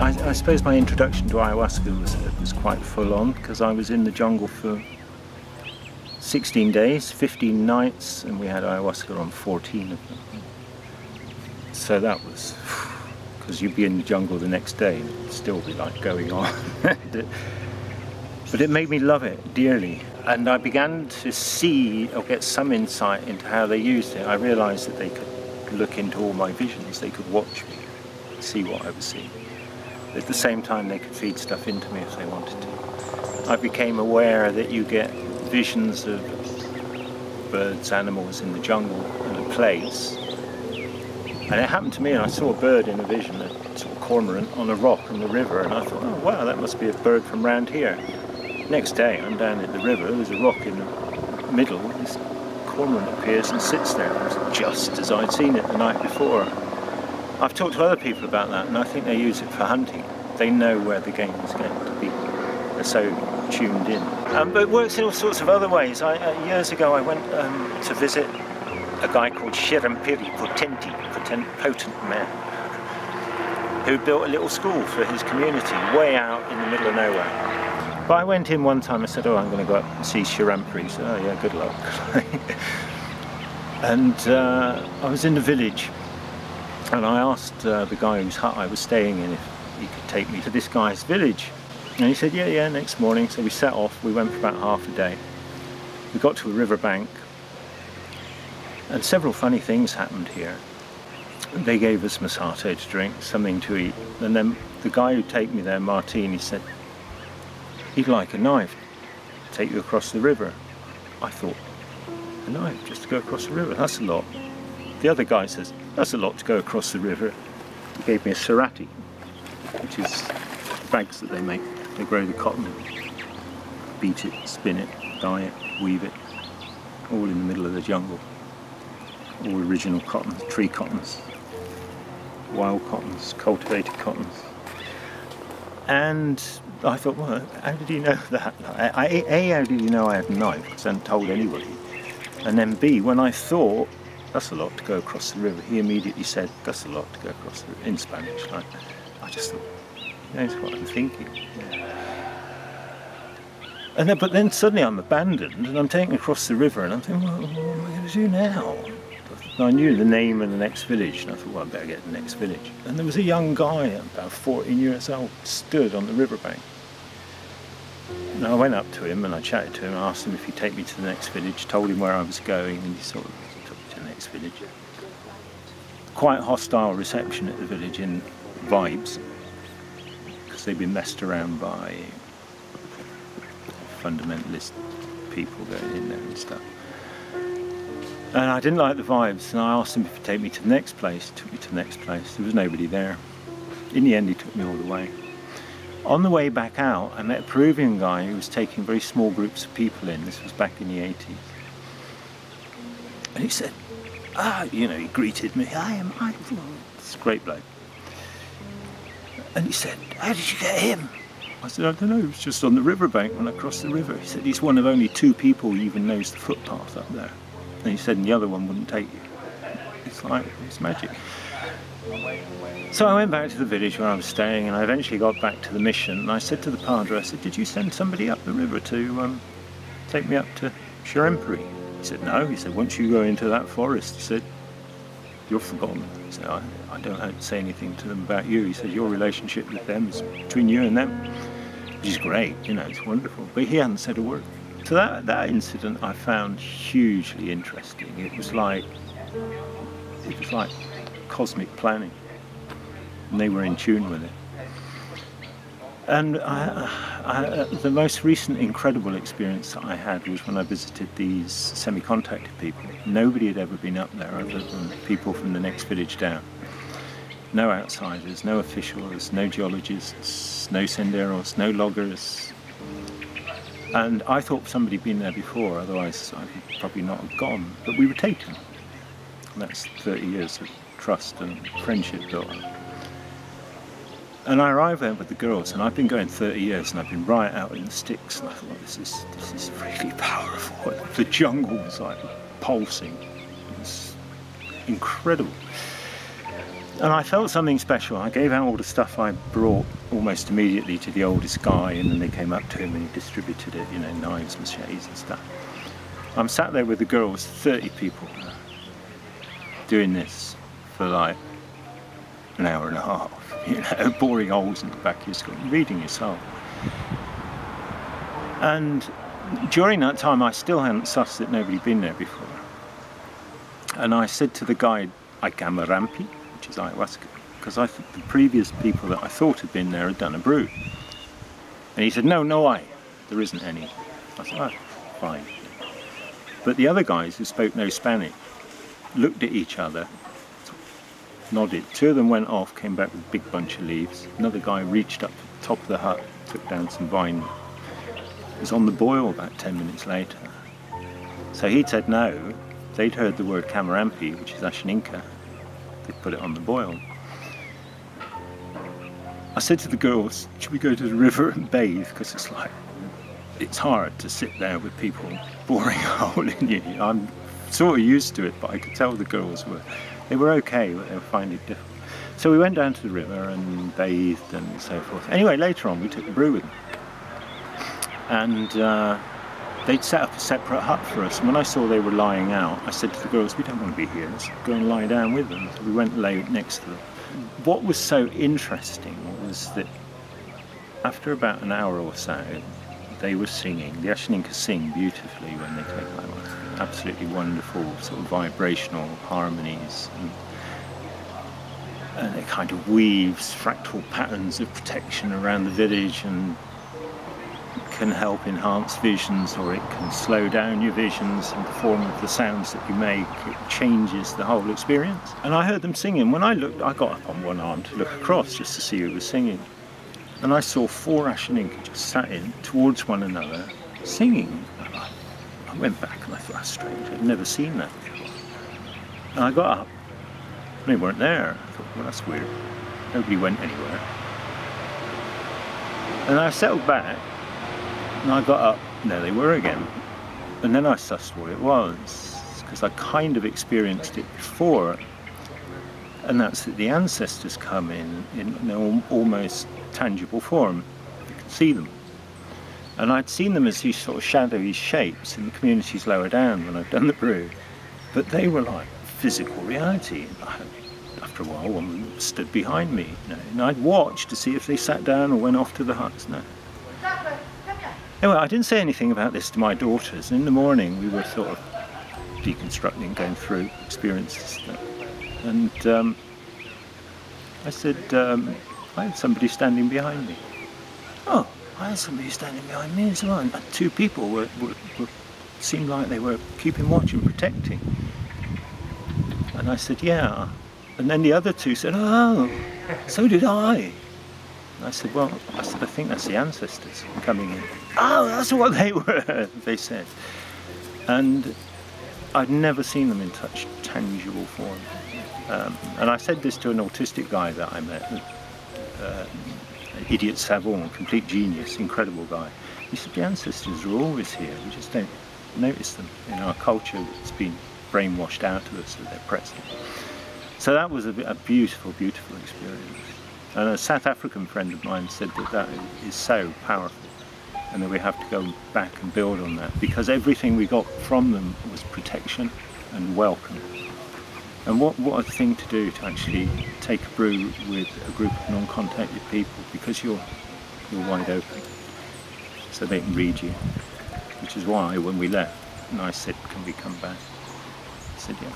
I suppose my introduction to ayahuasca was quite full on, because I was in the jungle for 16 days, 15 nights, and we had ayahuasca on 14 of them. So that was, because you'd be in the jungle the next day and it'd still be like going on. But it made me love it dearly, and I began to see or get some insight into how they used it. I realised that they could look into all my visions, they could watch me, see what I was seeing. At the same time they could feed stuff into me if they wanted to. I became aware that you get visions of birds, animals in the jungle and a place. And it happened to me, and I saw a bird in a vision, a sort of cormorant on a rock in the river, and I thought, oh wow, that must be a bird from round here. Next day I'm down at the river, there's a rock in the middle, this cormorant appears and sits there. It was just as I'd seen it the night before. I've talked to other people about that, and I think they use it for hunting. They know where the game is going to be. They're so tuned in. But it works in all sorts of other ways. Years ago I went to visit a guy called Shirampiri Potent Man, who built a little school for his community way out in the middle of nowhere. But I went in one time, I said, oh, I'm going to go up and see Shirampiri. He said, oh yeah, good luck. And I was in the village, and I asked the guy whose hut I was staying in if he could take me to this guy's village. And he said, yeah, next morning. So we set off, we went for about half a day. We got to a riverbank, and several funny things happened here. They gave us masato to drink, something to eat, and then the guy who'd take me there, Martin, he said, he'd like a knife to take you across the river. I thought, a knife just to go across the river, that's a lot. The other guy says, that's a lot to go across the river. He gave me a sarati, which is the bags that they make. They grow the cotton, beat it, spin it, dye it, weave it, all in the middle of the jungle. All original cottons, tree cottons, wild cottons, cultivated cottons. And I thought, well, how did he know that? A, how did he know I had a knife? Because I hadn't told anybody. And then B, when I thought, that's a lot to go across the river, he immediately said, that's a lot to go across the river, in Spanish. Like, I just thought, he knows what I'm thinking. And then, but then suddenly I'm abandoned, and I'm taken across the river, and I'm thinking, well, what am I going to do now? I knew the name of the next village, and I thought, well, I better get to the next village. And there was a young guy, about 14 years old, stood on the riverbank. And I went up to him and I chatted to him, I asked him if he'd take me to the next village, told him where I was going, and he sort of took me to the next village. Quite hostile reception at the village in vibes, because they've been messed around by fundamentalist people going in there and stuff. And I didn't like the vibes, and I asked him if he'd take me to the next place. He took me to the next place. There was nobody there. In the end, he took me all the way. On the way back out, I met a Peruvian guy who was taking very small groups of people in. This was back in the 80s. And he said, you know, he greeted me. It's a great bloke. And he said, how did you get him? I said, I don't know, he was just on the riverbank when I crossed the river. He said, he's one of only 2 people who even knows the footpath up there. And he said, and the other one wouldn't take you. It's like, it's magic. So I went back to the village where I was staying, and I eventually got back to the mission, and I said to the padre, I said, did you send somebody up the river to take me up to Shirampiri? He said, no. He said, once you go into that forest, he said, you're forgotten. He said, I don't have to say anything to them about you. He said, your relationship with them is between you and them, which is great, you know, it's wonderful. But he hadn't said a word. So that incident I found hugely interesting. It was like cosmic planning, and they were in tune with it. And the most recent incredible experience that I had was when I visited these semi-contacted people. Nobody had ever been up there other than people from the next village down. No outsiders, no officials, no geologists, no senderos, no loggers. And I thought somebody had been there before, otherwise I would probably not have gone. But we were taken. And that's 30 years of trust and friendship built up. And I arrived there with the girls, and I've been going 30 years, and I've been right out in the sticks, and I thought, this is really powerful. The jungle was like pulsing. It was incredible. And I felt something special. I gave out all the stuff I brought almost immediately to the oldest guy, and then they came up to him and he distributed it, you know, knives, machetes and stuff. I'm sat there with the girls, 30 people, doing this for like an hour and a half, you know, boring holes in the back of your skull, reading your soul. And during that time I still hadn't sussed that nobody had been there before. And I said to the guide, I Gamarampi, which is ayahuasca, because I think the previous people that I thought had been there had done a brew. And he said, no, there isn't any. I said, oh, fine. But the other guys who spoke no Spanish looked at each other, nodded. Two of them went off, came back with a big bunch of leaves. Another guy reached up to the top of the hut, took down some vine. It was on the boil about 10 minutes later. So he'd said no. They'd heard the word Kamarampi, which is Ashaninka. They'd put it on the boil. I said to the girls, should we go to the river and bathe? Because it's hard to sit there with people boring a hole in you. I'm sort of used to it, but I could tell the girls they were okay, but they were finding it difficult. So we went down to the river and bathed and so forth. Anyway, later on we took the brew with them. And they'd set up a separate hut for us. And when I saw they were lying out, I said to the girls, we don't want to be here, let's go and lie down with them. So we went and lay next to them. What was so interesting was that after about an hour or so, they were singing. The Ashaninka sing beautifully when they take ayahuasca. Absolutely wonderful, sort of vibrational harmonies. And it kind of weaves fractal patterns of protection around the village and can help enhance visions, or it can slow down your visions in the form of the sounds that you make. It changes the whole experience. And I heard them singing. When I looked, I got up on one arm to look across just to see who was singing. And I saw 4 Ashaninka just sat in towards one another singing. I went back and I thought, that's strange, I'd never seen that before. And I got up and they weren't there. I thought, well, that's weird. Nobody went anywhere. And I settled back and I got up, and there they were again. And then I sussed what it was, because I kind of experienced it before. And that's that the ancestors come in an almost tangible form. You can see them. And I'd seen them as these sort of shadowy shapes in the communities lower down when I'd done the brew. But they were like physical reality. After a while, one of them stood behind me, you know, and I'd watch to see if they sat down or went off to the huts. No. Anyway, I didn't say anything about this to my daughters. In the morning, we were sort of deconstructing, going through experiences. And I said, I had somebody standing behind me. Oh, I had somebody standing behind me as well. And 2 people seemed like they were keeping watch and protecting. And I said, yeah. And then the other 2 said, oh, so did I. And I said, well, I think that's the ancestors coming in. Oh, that's what they were, they said. And I'd never seen them in such tangible form. And I said this to an autistic guy that I met, idiot savant, complete genius, incredible guy. He said, the ancestors are always here, we just don't notice them. In our culture, it's been brainwashed out of us that they're present. So that was a beautiful, beautiful experience. And a South African friend of mine said that is so powerful, and that we have to go back and build on that, because everything we got from them was protection and welcome. And what a thing to do, to actually take a brew with a group of non-contacted people, because you're wide open, so they can read you. Which is why when we left, and I said, can we come back? I said, yeah.